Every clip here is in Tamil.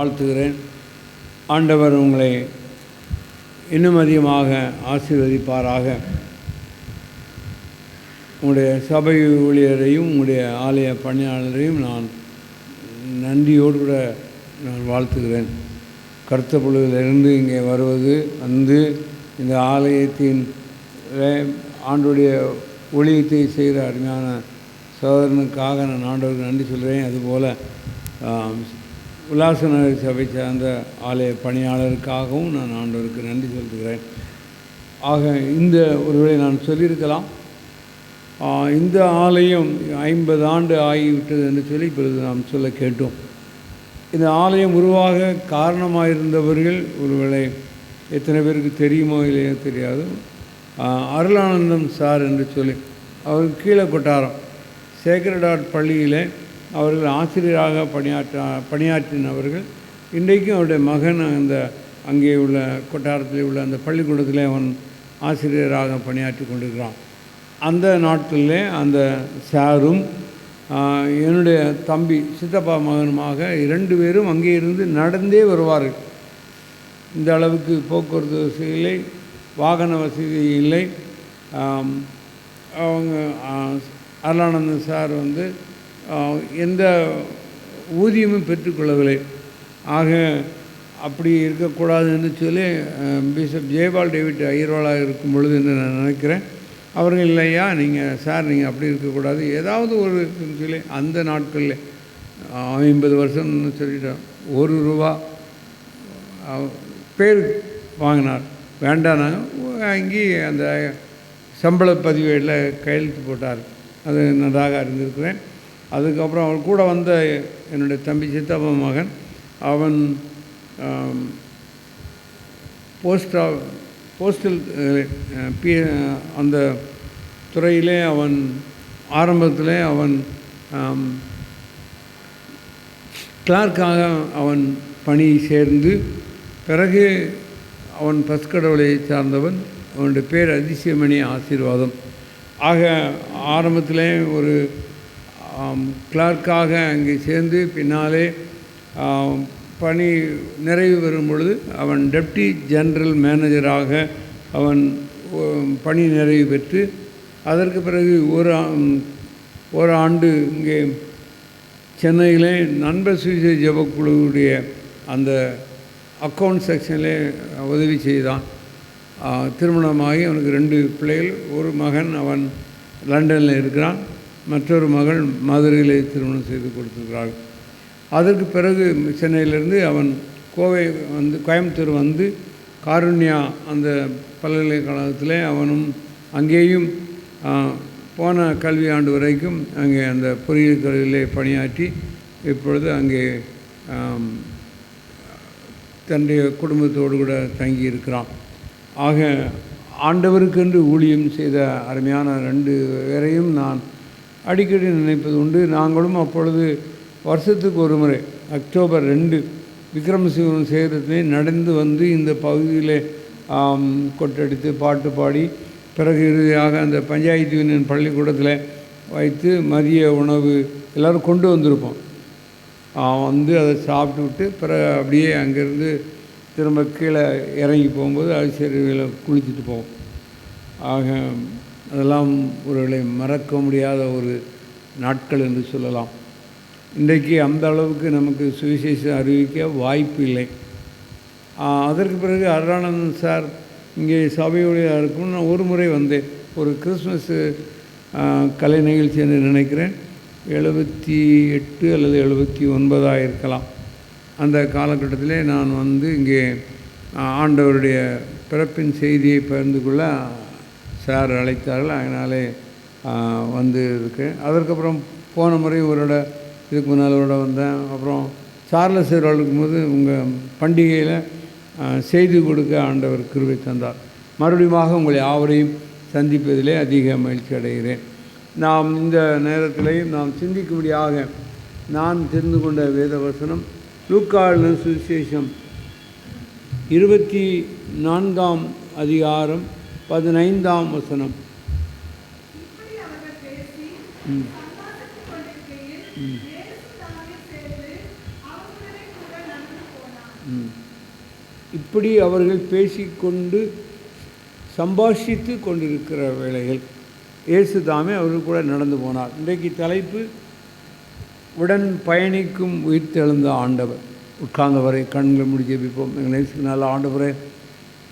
வாழ்த்துகிறேன். ஆண்டவர் உங்களை இன்னும் அதிகமாக ஆசீர்வதிப்பாராக. உங்களுடைய சபை ஊழியரையும் உங்களுடைய ஆலய பணியாளரையும் நான் நன்றியோடு கூட நான் வாழ்த்துகிறேன். கருத்தப்பொழுதிலிருந்து இங்கே வருவது வந்து இந்த ஆலயத்தின் ஆண்டுடைய ஊழியத்தை செய்கிற அருமையான சகோதரனுக்காக நான் ஆண்டவருக்கு நன்றி சொல்கிறேன். அதுபோல் உல்லாசநகர் சபை சார்ந்த ஆலய பணியாளருக்காகவும் நான் ஆண்டவருக்கு நன்றி சொல்கிறேன். ஆக இந்த ஒருவேளை நான் சொல்லியிருக்கலாம், இந்த ஆலயம் 50 ஆண்டு ஆகிவிட்டது என்று சொல்லி இப்பொழுது நாம் சொல்ல கேட்டோம். இந்த ஆலயம் உருவாக காரணமாயிருந்தவர்கள் ஒருவேளை எத்தனை பேருக்கு தெரியுமோ இல்லையோ தெரியாது. அருளானந்தம் சார் என்று சொல்லி அவர் கீழே கொட்டாரம் சேக்ரட் ஹார்ட் பள்ளியில் அவர்கள் ஆசிரியராக பணியாற்றினவர்கள். இன்றைக்கும் அவருடைய மகன் அங்கே உள்ள கொட்டாரத்தில் உள்ள அந்த பள்ளிக்கூடத்தில் அவன் ஆசிரியராக பணியாற்றி கொண்டிருக்கிறான். அந்த நாட்களில் அந்த சாரும் என்னுடைய தம்பி சித்தப்பா மகனுமாக 2 பேரும் அங்கே இருந்து நடந்தே வருவார்கள். இந்த அளவுக்கு போக்குவரத்து வசதி இல்லை, வாகன வசதி இல்லை. அவங்க அருளானந்தன் சார் எந்த ஊதியமும் பெற்றுக்கொள்ளவில்லை. ஆக அப்படி இருக்கக்கூடாதுன்னு சொல்லி பிஷப் ஜெயபால் டேவிட் ஐயர்வாலாக இருக்கும் பொழுது என்று நான் நினைக்கிறேன், அவர்கள் இல்லையா நீங்கள் அப்படி இருக்கக்கூடாது, ஏதாவது ஒரு சொல்லி அந்த நாட்களில் 50 வருஷம்னு சொல்லிட்டோம், ₹1 பேர் வாங்கினார். வேண்டானாங்க, வாங்கி அந்த சம்பள பதிவேடில் கையெழுத்து போட்டார். அது நன்றாக அறிந்திருக்கிறேன். அதுக்கப்புறம் அவர் கூட வந்த என்னுடைய தம்பி சித்தப்பா மகன், அவன் போஸ்டல் அந்த துறையிலே அவன் ஆரம்பத்தில் அவன் கிளார்க்காக அவன் பணி சேர்ந்து, பிறகு அவன் பஸ்கடவுளை சார்ந்தவன். அவனுடைய பேர் அதிசயமணி ஆசீர்வாதம். ஆக ஆரம்பத்தில் ஒரு கிளார்க்காக அங்கே சேர்ந்து பின்னாலே பணி நிறைவு பெறும் பொழுது அவன் டெப்டி ஜெனரல் மேனேஜராக அவன் பணி நிறைவு பெற்று, அதற்கு பிறகு ஒரு ஆண்டு இங்கே சென்னையிலே நண்பர் சுவிசேஷ ஜெபக்குழுவுடைய அந்த அக்கௌண்ட் செக்ஷனிலே உதவி செய்தான். திருமணமாகி அவனுக்கு 2 பிள்ளைகள். ஒரு மகன் அவன் லண்டனில் இருக்கிறான், மற்றொரு மகள் மதுரையிலே திருமணம் செய்து கொடுத்துருக்கிறாள். அதற்கு பிறகு சென்னையிலிருந்து அவன் கோயம்புத்தூர் வந்து காருண்யா அந்த பல்கலைக்கழகத்தில் அவனும் அங்கேயும் போன கல்வி ஆண்டு வரைக்கும் அங்கே அந்த பொறியியல் துறையிலே பணியாற்றி இப்பொழுது அங்கே தன்னுடைய குடும்பத்தோடு கூட தங்கியிருக்கிறான். ஆக ஆண்டவருக்கென்று ஊழியம் செய்த அருமையான 2 பேரையும் நான் அடிக்கடி நினைப்பது உண்டு. நாங்களும் அப்பொழுது வருஷத்துக்கு ஒரு முறை அக்டோபர் 2 விக்ரமசிவன் சேகரத்திலே நடந்து வந்து இந்த பகுதியில் கொட்டடித்து பாட்டு பாடி, பிறகு இறுதியாக அந்த பஞ்சாயத்து யூனியன் பள்ளிக்கூடத்தில் வைத்து மதிய உணவு எல்லோரும் கொண்டு வந்திருப்போம். அதை சாப்பிட்டு விட்டு பிறகு அப்படியே அங்கேருந்து திரும்ப கீழே இறங்கி போகும்போது ஆசிரியர்களை குளிச்சுட்டு போவோம். ஆக அதெல்லாம் ஒருவேளை மறக்க முடியாத ஒரு நாட்கள் என்று சொல்லலாம். இன்றைக்கு அந்த அளவுக்கு நமக்கு சுவிசேஷம் அறிவிக்க வாய்ப்பு இல்லை. அதற்கு பிறகு அருளானந்தன் சார் இங்கே சபையுடைய இருக்கும். நான் ஒரு முறை வந்தேன், ஒரு கிறிஸ்மஸ் கலை நிகழ்ச்சி என்று நினைக்கிறேன், 78 அல்லது 79 இருக்கலாம். அந்த காலகட்டத்திலே நான் இங்கே ஆண்டவருடைய பிறப்பின் செய்தியை பகிர்ந்து கொள்ள சார் அழைத்தார்கள். அதனாலே இருக்கேன். அதற்கப்புறம் போன முறை இதுக்கு முன்னால் வந்தேன். அப்புறம் சார்லஸ் இருக்கும்போது உங்கள் பண்டிகையில் செய்தி கொடுக்க ஆண்டவர் கிருபை தந்தார். மறுபடியும் உங்களை யாவரையும் சந்திப்பதிலே அதிக மகிழ்ச்சி அடைகிறேன். நாம் இந்த நேரத்திலையும் நாம் சிந்திக்கும்படியாக நான் தெரிந்து கொண்ட வேத வசனம் லூக்கா எழுதின சுவிசேஷம் 24ஆம் அதிகாரம் 15ஆம் வசனம். இப்படி அவர்கள் பேசிக்கொண்டு சம்பாஷித்து கொண்டிருக்கிற வேளையில் இயேசு தாமே அவர்கள் கூட நடந்து போனார். இன்றைக்கு தலைப்பு உடன் பயணிக்கும் உயிர்த்தெழுந்த ஆண்டவர். உட்கார்ந்தவரை கண்கள் முடி ஜெபிப்போம். எங்கள் நேசிக்கு நல்ல ஆண்டவரே,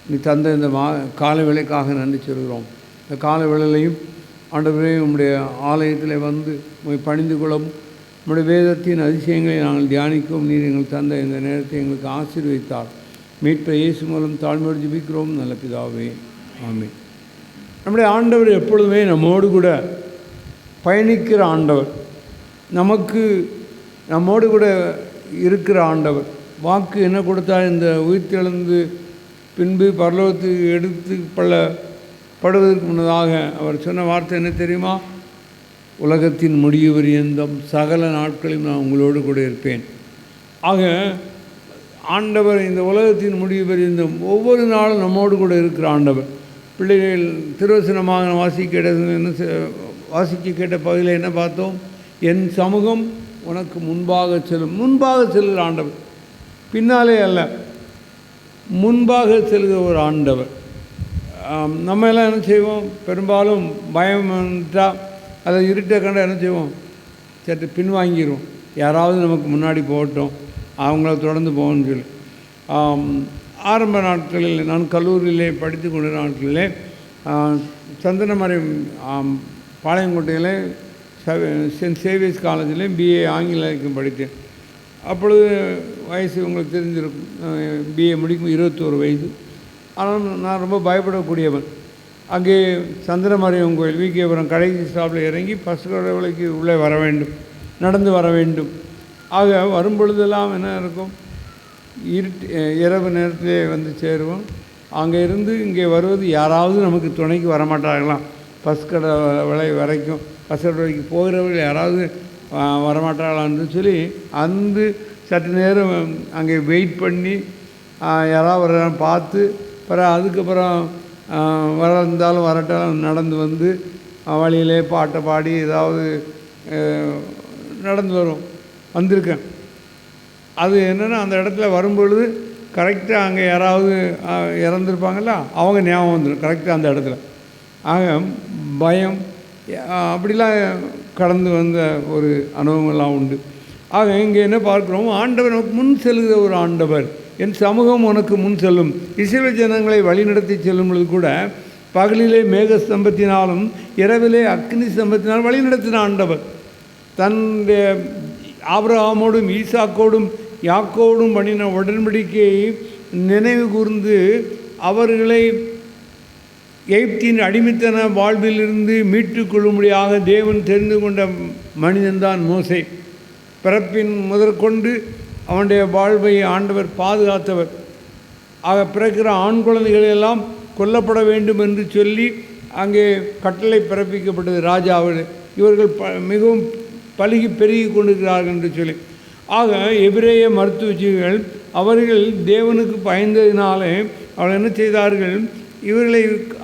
நீ தந்த இந்த காலை வேளைக்காக நன்றி சொல்கிறோம். இந்த காலை வேளையிலையும் ஆண்டவரே உம்முடைய ஆலயத்தில் வந்து உம்மை பணிந்து கொள்ளவும் உம்முடைய வேதத்தின் அதிசயங்களை நாங்கள் தியானிக்கவும் நீர் எங்களுக்கு தந்த இந்த நேரத்தை எங்களுக்கு ஆசீர்வதித்தார். மீட்பை இயேசு மூலம் தாழ்மையோடு ஜெபிக்கிறோம் நல்ல பிதாவே, ஆமென். நம்முடைய ஆண்டவர் எப்பொழுதுமே நம்மோடு கூட பயணிக்கிற ஆண்டவர், நம்மோடு கூட இருக்கிற ஆண்டவர். வாக்கு என்ன கொடுத்தால் இந்த உயிர்த்தெழுந்து பின்பு பரலோகத்துக்கு எடுத்து படுவதற்கு முன்னதாக அவர் சொன்ன வார்த்தை என்ன தெரியுமா? உலகத்தின் முடிவு பரியந்தம் சகல நாட்களையும் நான் உங்களோடு கூட இருப்பேன். ஆக ஆண்டவர் இந்த உலகத்தின் முடிவு பரியந்தம் ஒவ்வொரு நாளும் நம்மோடு கூட இருக்கிற ஆண்டவர். பிள்ளைகள் திருவசனமாக வாசிக்க கேட்ட பகுதியில் என்ன பார்த்தோம்? என் சமூகம் உனக்கு முன்பாக செல்கிற ஆண்டவர். பின்னாலே அல்ல, முன்பாக செல்கிற ஒரு ஆண்டவர். நம்ம எல்லாம் என்ன செய்வோம்? பெரும்பாலும் பயம் வந்துட்டால் அதை இருட்டை கண்ட என்ன செய்வோம்? சற்று பின்வாங்கிடுவோம். யாராவது நமக்கு முன்னாடி போகட்டும், அவங்கள தொடர்ந்து போகணும்னு சொல்லி. ஆரம்ப நாட்களில் நான் கல்லூரியிலே படித்து கொண்ட நாட்களிலே சந்தனமறை பாளையங்கோட்டையில் சென்ட் சேவியர்ஸ் காலேஜில் பிஏ ஆங்கிலம் படித்தேன். அப்பொழுது வயசு உங்களுக்கு தெரிஞ்சிருக்கும், பிஏ முடிக்கும் 21 வயது. ஆனால் நான் ரொம்ப பயப்படக்கூடியவன். அங்கே சந்திரமறையம் கோயில் விகேபுரம் கடைசி ஸ்டாப்பில் இறங்கி ஃபஸ்ட் கடவுளைக்கு உள்ளே வர வேண்டும், நடந்து வர வேண்டும். ஆக வரும்பொழுதெல்லாம் என்ன இருக்கும்? இரவு நேரத்திலே வந்து சேருவோம். அங்கே இருந்து இங்கே வருவது யாராவது நமக்கு துணைக்கு வரமாட்டார்களாம். ஃபஸ்ட் கடவுளை வரைக்கும் ஃபஸ்ட் கடவுளைக்கு போகிறவர்கள் யாராவது வரமாட்டாங்களான்னு சொல்லி அந்த சற்று நேரம் அங்கே வெயிட் பண்ணி யாராவது வர பார்த்து அதுக்கப்புறம் இருந்தாலும் வரட்டாலும் நடந்து வந்து வழியிலே பாட்டை பாடி ஏதாவது நடந்து வந்திருக்கேன். அது என்னென்னா, அந்த இடத்துல வரும்பொழுது கரெக்டாக அங்கே யாராவது இறந்துருப்பாங்கள்ல, அவங்க ஞாபகம் வந்துடும் கரெக்டாக அந்த இடத்துல. ஆக பயம் அப்படிலாம் கடந்து வந்த ஒரு அனுபவங்கள்லாம் உண்டு. ஆக இங்கே என்ன பார்க்குறோம்? ஆண்டவர் நமக்கு முன் செல்கிற ஒரு ஆண்டவர். என் சமூகம் உனக்கு முன் செல்லும். இஸ்ரவேல் ஜனங்களை வழிநடத்தி செல்லும் பொழுது கூட பகலிலே மேக ஸ்தம்பத்தினாலும் இரவிலே அக்னி ஸ்தம்பத்தினாலும் வழிநடத்தின ஆண்டவர். தன்னுடைய ஆபிரகாமோடும் ஈசாக்கோடும் யாக்கோடும் பண்ணின உடன்படிக்கையை நினைவு கூர்ந்து அவர்களை எகிப்தின் அடிமைத்தன வாழ்விலிருந்து மீட்டுக்கொள்ளும்படியாக தேவன் தெரிந்து கொண்ட மனிதன்தான் மோசே. பிறப்பின் முதற்கொண்டு அவனுடைய வாழ்வை ஆண்டவர் பாதுகாத்தவர். ஆக பிறக்கிற ஆண் குழந்தைகளெல்லாம் கொல்லப்பட வேண்டும் என்று சொல்லி அங்கே கட்டளை பிறப்பிக்கப்பட்டது ராஜாவோடு. இவர்கள் மிகவும் பலுகி பெருகி கொண்டிருக்கிறார்கள் என்று சொல்லி. ஆக எபிரேய மருத்துவச்சிகள் அவர்கள் தேவனுக்கு பயந்ததினாலே அவர்கள் என்ன செய்தார்கள்? இவர்களை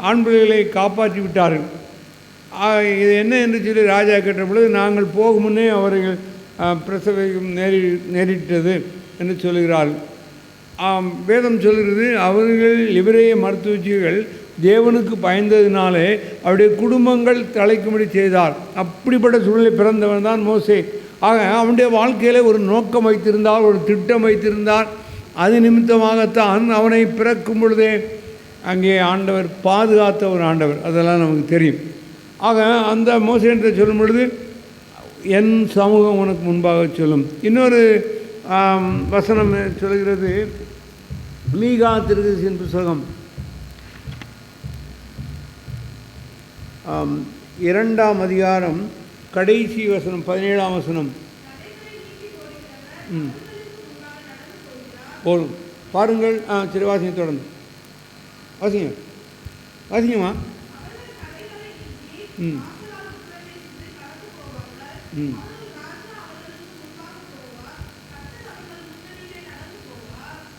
ஆண் பிள்ளைகளை காப்பாற்றி விட்டார்கள். இது என்ன என்று சொல்லி ராஜா கேட்ட பொழுது, நாங்கள் போகும் முன்னே அவர்கள் பிரசவம் நேரிட்டது என்று சொல்கிறார்கள். வேதம் சொல்கிறது, அவர்கள் எபிரேய மருத்துவச்சிகள் தேவனுக்கு பயந்ததினாலே அவருடைய குடும்பங்கள் தலைக்கும்படி செய்தார். அப்படிப்பட்ட சூழ்நிலை பிறந்தவன் தான் மோசே. ஆக அவனுடைய வாழ்க்கையில் ஒரு நோக்கம் வைத்திருந்தார், ஒரு திட்டம் வைத்திருந்தார். அது நிமித்தமாகத்தான் அவனை பிறக்கும் பொழுதே அங்கே ஆண்டவர் பாதுகாத்த ஒரு ஆண்டவர். அதெல்லாம் நமக்கு தெரியும். ஆக அந்த மோசே என்று சொல்லும் பொழுது, என் சமூகம் உனக்கு முன்பாக சொல்லும். இன்னொரு வசனம் சொல்கிறது, மீகா தீர்க்கதரிசியின் புத்தகம் 2ஆம் அதிகாரம் கடைசி வசனம் 17ஆம் வசனம். போதும் பாருங்கள். சரி, வாசிங்க, தொடர்ந்து வாசிங்கம்மா.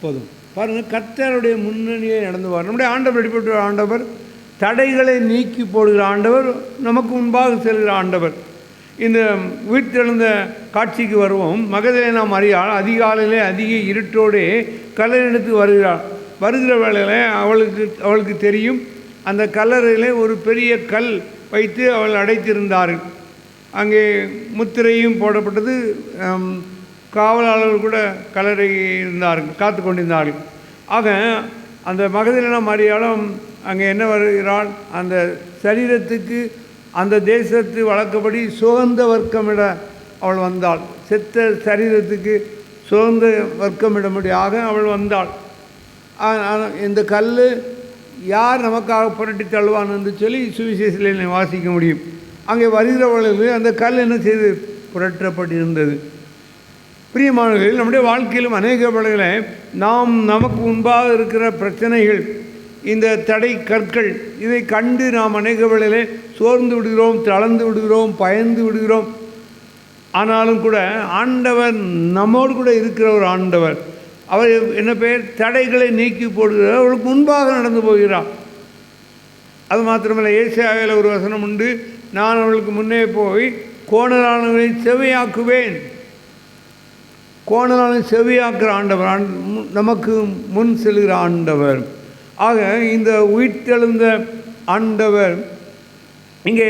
போதும் பாருங்கள், கர்த்தருடைய முன்னணியே நடந்துவார். நம்முடைய ஆண்டவர் வெளிப்பட்ட ஆண்டவர், தடைகளை நீக்கி போடுகிற ஆண்டவர், நமக்கு முன்பாக செல்கிற ஆண்டவர். இந்த உயிர்த்தெழுந்த காட்சிக்கு வருவோம். மகதலேனா மரியாள் அதிகாலையிலே அதிக இருட்டோடே கல்லறையிடத்து வருகிறாள். வருகிற வேளையில் அவளுக்கு தெரியும், அந்த கல்லறையிலே ஒரு பெரிய கல் வைத்து அவள் அடைத்திருந்தார்கள். அங்கே முத்திரையும் போடப்பட்டது. காவலாளர்கள் கூட கல்லறை இருந்தார்கள், காத்து கொண்டிருந்தார்கள். ஆக அந்த மகதலேனா மரியாளும் அங்கே என்ன வருகிறாள், அந்த சரீரத்துக்கு அந்த தேசத்து வழக்கப்படி சுகந்த வர்க்கமிட அவள் வந்தாள். செத்த சரீரத்துக்கு சுகந்த வர்க்கமிடும்படியாக அவள் வந்தாள். இந்த கல் யார் நமக்காக புரட்டி தள்ளுவான் என்று சொல்லி சுவிசேஷத்தில் வாசிக்க முடியும். அங்கே வருகிறவர்களுக்கு அந்த கல் என்ன செய்து புரட்டப்பட்டிருந்தது. பிரியமானவர்களே, நம்முடைய வாழ்க்கையிலும் அநேக வேளைகளை நமக்கு முன்பாக இருக்கிற பிரச்சனைகள், இந்த தடை கற்கள், இதை கண்டு நாம் அநேக வேளையிலே சோர்ந்து விடுகிறோம், தளர்ந்து விடுகிறோம், பயந்து விடுகிறோம். ஆனாலும் கூட ஆண்டவர் நம்மோடு கூட இருக்கிற ஒரு ஆண்டவர். அவர் என்ன பெயர், தடைகளை நீக்கி போடுகிறார், அவர்களுக்கு முன்பாக நடந்து போகிறார். அது மாத்திரமல்ல, ஏசாயாவில் ஒரு வசனம் உண்டு, நான் அவர்களுக்கு முன்னே போய் கோணலானவரை செவியாக்குவேன். கோணலான செவியாக்குற ஆண்டவர், நமக்கு முன் செல்கிற ஆண்டவர். ஆக இந்த உயிர்த்தெழுந்த ஆண்டவர் இங்கே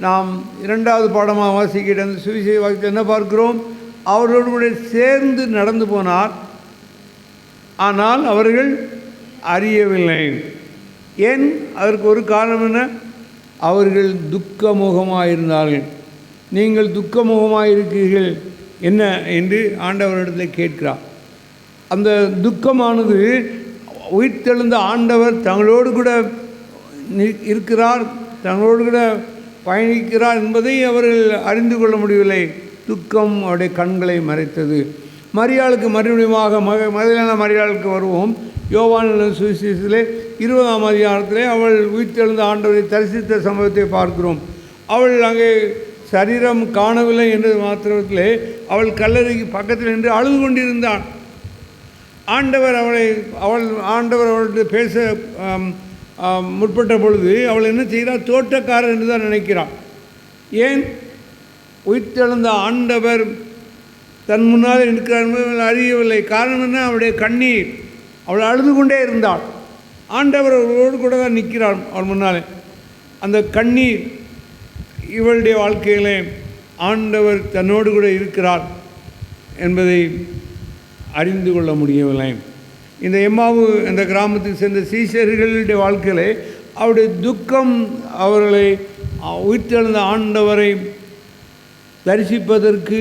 நாம் இரண்டாவது பாடமாக வாசிக்கிற அந்த சுவிசேஷ வாக்கியத்தை என்ன பார்க்கிறோம், அவர்களோடு கூட சேர்ந்து நடந்து போனார், ஆனால் அவர்கள் அறியவில்லை. ஏன்? அதற்கு ஒரு காரணம் என்ன, அவர்கள் துக்கமுகமாக இருந்தார்கள். நீங்கள் துக்கமுகமாக இருக்கிறீர்கள் என்ன என்று ஆண்டவரிடத்தில் கேட்கிறார். அந்த துக்கமானது உயிர்த்தெழுந்த ஆண்டவர் தங்களோடு கூட இருக்கிறார், தங்களோடு கூட பயணிக்கிறார் என்பதை அவர்கள் அறிந்து கொள்ள முடியவில்லை. துக்கம் அவருடைய கண்களை மறைத்தது. மரியாளுக்கு மறுபடியுமாக மகதலேனா மரியாளுக்கு வருவோம். யோவான் சுவிசேஷத்திலே 20ஆம் அதிகாரத்திலே அவள் உயிர்த்தெழுந்த ஆண்டவரை தரிசித்த சம்பவத்தை பார்க்கிறோம். அவள் அங்கே சரீரம் காணவில்லை என்றது மாத்திரத்திலே அவள் கல்லறைக்கு பக்கத்தில் நின்று அழுது கொண்டிருந்தாள். ஆண்டவர் அவள்கிட்ட பேச முற்பட்ட பொழுது அவள் என்ன செய்கிறார், தோட்டக்காரர் என்று தான் நினைக்கிறாள். ஏன்? உயிர்த்தெழுந்த ஆண்டவர் தன் முன்னால் இருக்கிறார் என்பதை அறியவில்லை. காரணம் என்ன? அவளுடைய கண்ணீர். அவள் அழுது கொண்டே இருந்தாள். ஆண்டவர் அவளோடு கூட தான் நிற்கிறாள் அவள் முன்னாலே. அந்த கண்ணீர், இவளுடைய வாழ்க்கையிலே ஆண்டவர் தன்னோடு கூட இருக்கிறார் என்பதை அறிந்து கொள்ள முடியவில்லை. இந்த எம்மாவு என்ற கிராமத்துக்கு சென்ற சீஷர்களுடைய வாழ்க்கையிலே அவருடைய துக்கம் அவர்களை உயிர்த்தெழுந்த ஆண்டவரை தரிசிப்பதற்கு,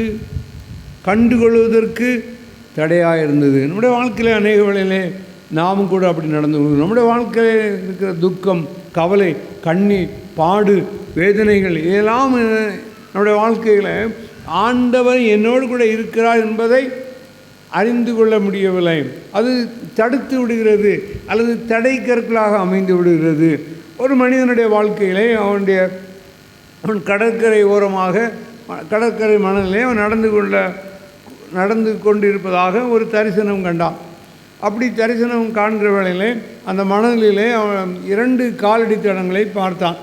கண்டுகொள்வதற்கு தடையாக இருந்தது. நம்முடைய வாழ்க்கையில் அநேக வேளையிலே நாமும் கூட அப்படி நடந்து கொள்கிறோம். நம்முடைய வாழ்க்கையில் இருக்கிற துக்கம், கவலை, கண்ணீர், பாடு, வேதனைகள், இதெல்லாம் நம்முடைய வாழ்க்கையில் ஆண்டவர் என்னோடு கூட இருக்கிறார் என்பதை அறிந்து கொள்ள முடியவில்லை. அது தடுத்து விடுகிறது அல்லது தடை கற்களாக அமைந்து விடுகிறது. ஒரு மனிதனுடைய வாழ்க்கையிலே அவன் கடற்கரை ஓரமாக, கடற்கரை மணலிலே அவன் நடந்து கொண்டிருப்பதாக ஒரு தரிசனம் கண்டான். அப்படி தரிசனம் காண்கிற வேளையிலே அந்த மணலிலே அவன் 2 காலடி தடங்களை பார்த்தான்.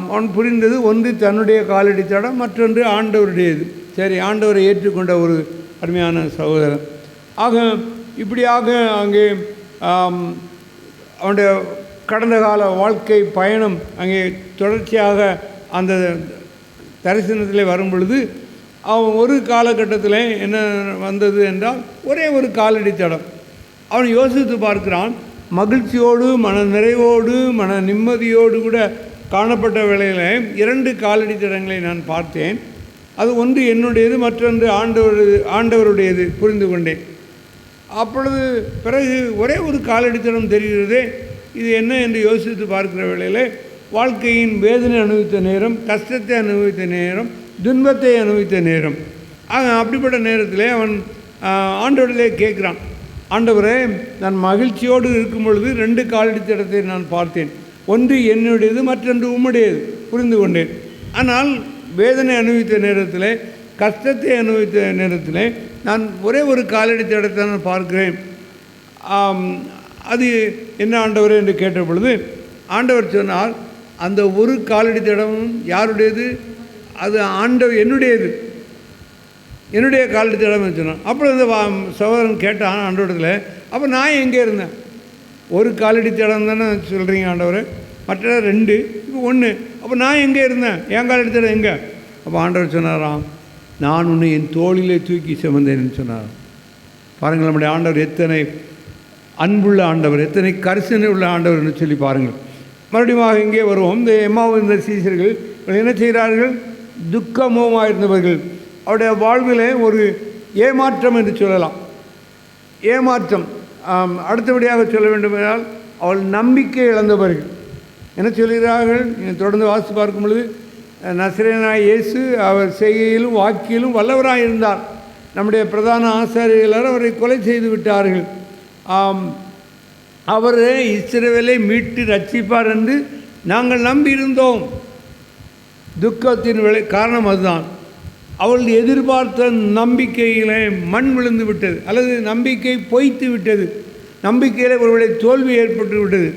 அவன் புரிந்தது, ஒன்று தன்னுடைய காலடி தடம், மற்றொன்று ஆண்டவருடையது. சரி, ஆண்டவரை ஏற்றுக்கொண்ட ஒரு அருமையான சகோதரன். ஆக இப்படியாக அங்கே அவனுடைய கடந்த கால வாழ்க்கை பயணம் அங்கே தொடர்ச்சியாக அந்த தரிசனத்தில் வரும் பொழுது அவன் ஒரு காலகட்டத்தில் என்ன வந்தது என்றால் ஒரே ஒரு காலடி தடம். அவன் யோசித்து பார்க்கிறான். மகிழ்ச்சியோடு, மன நிறைவோடு, மன நிம்மதியோடு கூட காணப்பட்ட வேளையில் 2 காலடி தடங்களை நான் பார்த்தேன். அது ஒன்று என்னுடையது, மற்றொன்று ஆண்டவருடையது புரிந்து கொண்டேன். அப்பொழுது பிறகு ஒரே ஒரு காலடி தடம் தெரிகிறதே, இது என்ன என்று யோசித்து பார்க்கிற வேளையில் வாழ்க்கையின் வேதனை அனுபவித்த நேரம், கஷ்டத்தை அனுபவித்த நேரம், துன்பத்தை அனுபவித்த நேரம். அப்படிப்பட்ட நேரத்தில் அவன் ஆண்டவரிலே கேட்குறான், ஆண்டவரே, நான் மகிழ்ச்சியோடு இருக்கும் பொழுது 2 காலடி தடத்தை நான் பார்த்தேன். ஒன்று என்னுடையது, மற்றொன்று உம்முடையது புரிந்து கொண்டேன். ஆனால் வேதனை அனுபவித்த நேரத்தில், கஷ்டத்தை அனுபவித்த நேரத்தில் நான் ஒரே ஒரு காலடி தடத்தை நான் பார்க்கிறேன். அது என்ன ஆண்டவரே என்று கேட்ட பொழுது ஆண்டவர் சொன்னார், அந்த ஒரு காலடி தடமும் யாருடையது? அது என்னுடையது. என்னுடைய காலடி தடம் சொன்னான். அப்புறம் இந்த சகோதரன் கேட்டான் ஆண்டவரத்தில், அப்போ நான் எங்கே இருந்தேன்? ஒரு காலடி தடம் தானே சொல்கிறீங்க ஆண்டவர், மற்ற 2, இப்போ 1. அப்போ நான் எங்கே இருந்தேன்? என் காலடி தடம் எங்கே? அப்போ ஆண்டவர் சொன்னாராம், நான் உன்னை என் தோளிலே தூக்கி சுமந்தேன்னு சொன்னார். பாருங்கள், நம்முடைய ஆண்டவர் எத்தனை அன்புள்ள ஆண்டவர், எத்தனை கரிசனை உள்ள ஆண்டவர்னு சொல்லி பாருங்கள். மறுபடியும் இங்கே வருவோம். இந்த எம்மாவு இந்த சீசர்கள் என்ன செய்கிறார்கள்? துக்கமுகமாக இருந்தவர்கள். அவருடைய வாழ்விலே ஒரு ஏமாற்றம் என்று சொல்லலாம். ஏமாற்றம். அடுத்தபடியாக சொல்ல வேண்டும் என்றால் அவள் நம்பிக்கை இழந்தவர்கள். என்ன சொல்கிறார்கள்? தொடர்ந்து வாசித்து பார்க்கும் பொழுது, நசரேயனாகிய இயேசு அவர் செய்கையிலும் வாக்கிலும் வல்லவராக இருந்தார். நம்முடைய பிரதான ஆசாரியர்கள் அவரை கொலை செய்து விட்டார்கள். அவர் இஸ்ரவேலை மீட்டு ரட்சிப்பார் என்று நாங்கள் நம்பியிருந்தோம். துக்கத்தின் காரணம் அதுதான். அவள் எதிர்பார்த்த நம்பிக்கையிலே மண் விழுந்து விட்டது, அல்லது நம்பிக்கை பொய்த்து விட்டது, நம்பிக்கையில் ஒருவேளை தோல்வி ஏற்பட்டு விட்டது.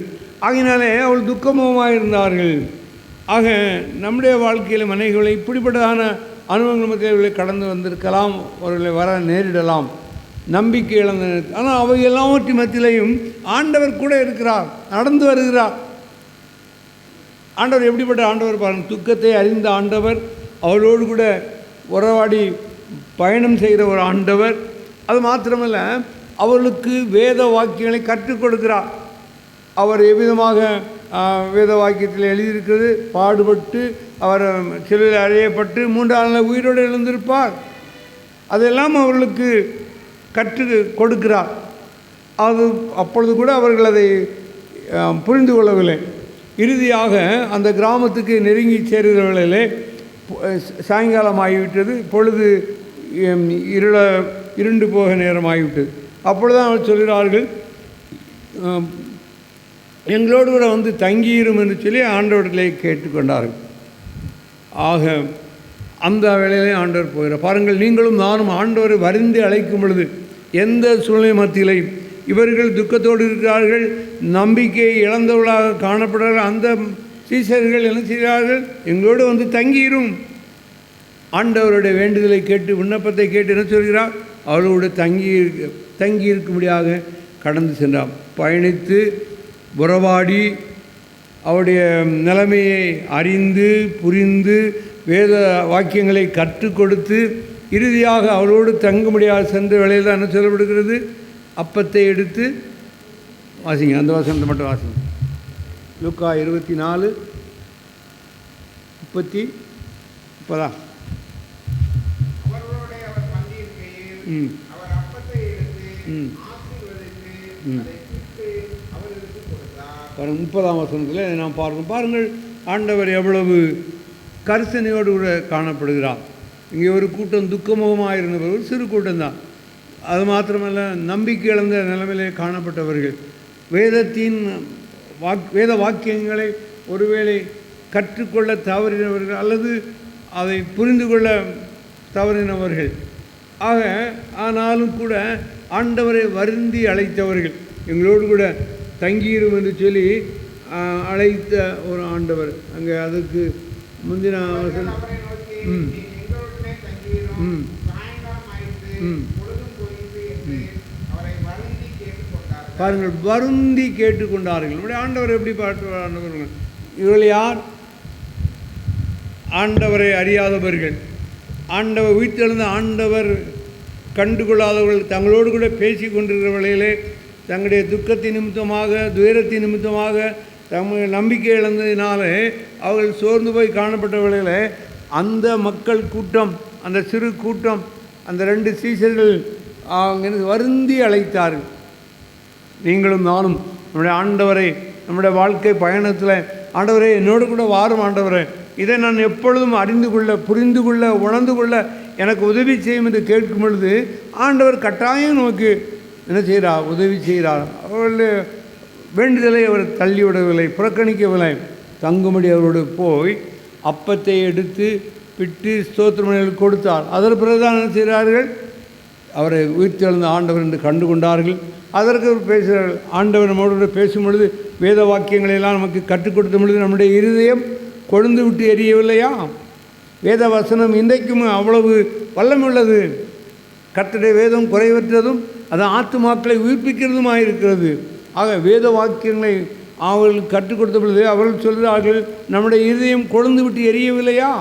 ஆகினாலே அவள் துக்கமுகமாக இருந்தார்கள். ஆக நம்முடைய வாழ்க்கையில் மனைவிகளை இப்படிப்பட்டதான அனுபவங்கள் மத்தியிலே கடந்து வந்திருக்கலாம், அவர்களை வர நேரிடலாம். நம்பிக்கை இழந்த, ஆனால் அவை எல்லாவற்றின் மத்தியிலையும் ஆண்டவர் கூட இருக்கிறார், நடந்து வருகிறார். ஆண்டவர் எப்படிப்பட்ட ஆண்டவர் பாருங்கள். துக்கத்தை அறிந்த ஆண்டவர், அவளோடு கூட உறவாடி பயணம் செய்கிற ஒரு ஆண்டவர். அது மாத்திரமல்ல, அவர்களுக்கு வேத வாக்கியங்களை கற்றுக் கொடுக்கிறார். அவர் எவ்விதமாக வேத வாக்கியத்தில் எழுதியிருக்கிறது, பாடுபட்டு அவர் சிலுவையில் அறையப்பட்டு 3ஆம் நாள் உயிரோடு எழுந்திருப்பார், அதெல்லாம் அவர்களுக்கு கற்று கொடுக்கிறார். அது அப்பொழுது கூட அவர்கள் அதை புரிந்து கொள்ளவில்லை. இறுதியாக அந்த கிராமத்துக்கு நெருங்கி சேருகிற வேளையிலே சாயங்காலம் ஆகிவிட்டது, பொழுது இருண்டு போக நேரம் ஆகிவிட்டது. அப்பொழுதுதான் அவர் சொல்கிறார்கள், எங்களோடு கூட வந்து தங்கியிரும் என்று சொல்லி ஆண்டவர்களை கேட்டுக்கொண்டார்கள். ஆக அந்த வேளையிலே ஆண்டவர் போகிறார். பாருங்கள், நீங்களும் நானும் ஆண்டவரை வருந்தி அழைக்கும் பொழுது எந்த சூழ்நிலை மத்தியிலே இவர்கள் துக்கத்தோடு இருக்கிறார்கள், நம்பிக்கையை இழந்தவர்களாக காணப்படுறார்கள். அந்த சீசர்கள் என்ன செய்கிறார்கள்? எங்களோடு வந்து தங்கியிரும். ஆண்டவருடைய வேண்டுதலை கேட்டு, விண்ணப்பத்தை கேட்டு என்ன சொல்கிறார்? அவர்களோடு தங்கி இருக்கும்படியாக கடந்து சென்றார். பயணித்து உறவாடி அவருடைய நிலைமையை அறிந்து புரிந்து வேத வாக்கியங்களை கற்றுக் கொடுத்து இறுதியாக அவளோடு தங்கும்படியாக சென்ற வேளையில் தான் என்ன சொல்லப்படுகிறது? அப்பத்தை எடுத்து வாசிங்க, அந்த வசனத்தை மட்டும் வாசிங்க. லூக்கா 24:30. பாருங்கள், 30ஆம் வசனத்தில் நாம் பாருங்கள், ஆண்டவர் எவ்வளவு கரிசனையோடு கூட காணப்படுகிறார். இங்கே ஒரு கூட்டம் துக்கமுகமாக இருந்தவர், ஒரு சிறு கூட்டம்தான். அது மாத்திரமல்ல, நம்பிக்கை இழந்த நிலைமையிலே காணப்பட்டவர்கள், வேத வாக்கியங்களை ஒருவேளை கற்றுக்கொள்ள தவறினவர்கள் அல்லது அதை புரிந்து கொள்ள தவறினவர்கள். ஆனாலும் கூட ஆண்டவரை வருந்தி அழைத்தவர்கள், எங்களோடு கூட தங்கியிரும் என்று சொல்லி அழைத்த ஒரு ஆண்டவர். அங்கே அதுக்கு முந்தின பாருங்கள், வருந்தி கேட்டுக்கொண்டார்கள். நம்முடைய ஆண்டவர் எப்படி பாட்டு ஆண்டவர்? இவர்கள் யார்? ஆண்டவரை அறியாதவர்கள், ஆண்டவர் உயிர்த்தெழுந்த ஆண்டவர் கண்டுகொள்ளாதவர்கள், தங்களோடு கூட பேசி கொண்டிருக்கிற வேளையிலே தங்களுடைய துக்கத்தின் நிமித்தமாக, துயரத்தின் நிமித்தமாக, தங்கள் நம்பிக்கை இழந்ததினாலே அவர்கள் சோர்ந்து போய் காணப்பட்ட வேளையில் அந்த மக்கள் கூட்டம், அந்த சிறு கூட்டம், அந்த 2 சீசர்கள் அவங்க வருந்தி அழைத்தார்கள். நீங்களும் நானும் நம்முடைய ஆண்டவரை நம்முடைய வாழ்க்கை பயணத்தில், ஆண்டவரே என்னோடு கூட வாரும் ஆண்டவரே, இதை நான் எப்பொழுதும் அறிந்து கொள்ள, புரிந்து கொள்ள, உணர்ந்து கொள்ள எனக்கு உதவி செய்யும் என்று கேட்கும் பொழுது ஆண்டவர் கட்டாயம் நமக்கு என்ன செய்கிறார்? உதவி செய்கிறார். அவர்களுடைய வேண்டுதலை அவர் தள்ளிவிடவில்லை, புறக்கணிக்கவில்லை. தங்கும்படி அவரோடு போய் அப்பத்தை எடுத்து பிட்டு ஸ்தோத்திரம் கொடுத்தார். அதற்கு பிறகுதான் என்ன செய்கிறார்கள்? அவரை உயிர்த்தெழுந்த ஆண்டவர் என்று கண்டு கொண்டார்கள். அதற்கு அவர் பேசுகிறார்கள். ஆண்டவர் நம்மோடு பேசும் பொழுது வேத வாக்கியங்களெல்லாம் நமக்கு கற்றுக் கொடுத்த பொழுது நம்முடைய இருதயம் கொழுந்து விட்டு எரியவில்லையா? வேத வசனம் இன்றைக்கும் அவ்வளவு வல்லமுள்ளது. கர்த்தருடைய வேதம் குறைவற்றதும் அது ஆத்துமாக்களை உயிர்ப்பிக்கிறதுமாக இருக்கிறது. ஆக வேத வாக்கியங்களை அவர்கள் கற்றுக் கொடுத்த பொழுது அவர்கள் சொல்கிறார்கள், நம்முடைய இதயம் கொழுந்து விட்டு எரியவில்லையா?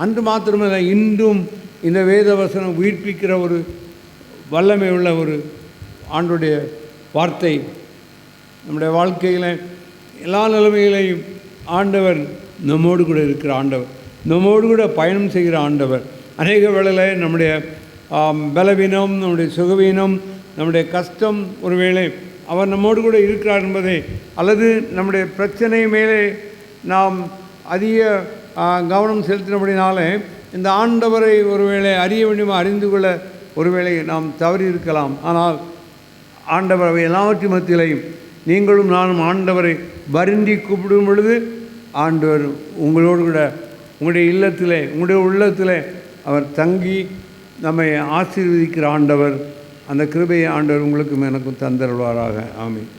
அன்று மாத்திரமல்ல, இன்றும் இந்த வேத வசனம் உயிர்ப்பிக்கிற ஒரு வல்லமை உள்ள ஒரு ஆண்டுடைய வார்த்தை நம்முடைய வாழ்க்கையில் எல்லா நிலைமைகளையும் ஆண்டவர் நம்மோடு கூட இருக்கிற ஆண்டவர், நம்மோடு கூட பயணம் செய்கிற ஆண்டவர். அநேக வேளையில் நம்முடைய பலவீனம், நம்முடைய சுகவீனம், நம்முடைய கஷ்டம், ஒருவேளை அவர் நம்மோடு கூட இருக்கிறார் என்பதை, அல்லது நம்முடைய பிரச்சனை மேலே நாம் அதிக கவனம் செலுத்தினபடினாலே இந்த ஆண்டவரை ஒருவேளை அறிய வேண்டுமா, அறிந்து கொள்ள ஒருவேளை நாம் தவறி இருக்கலாம். ஆனால் ஆண்டவர் அவை எல்லாவற்றின் மத்தியிலையும் நீங்களும் நானும் ஆண்டவரை வருந்தி கூப்பிடும் பொழுது ஆண்டவர் உங்களோடு கூட உங்களுடைய இல்லத்திலே, உங்களுடைய உள்ளத்திலே அவர் தங்கி நம்மை ஆசீர்வதிக்கிற ஆண்டவர். அந்த கிருபையை ஆண்டவர் உங்களுக்கும் எனக்கும் தந்தருள்வாராக. ஆமென்.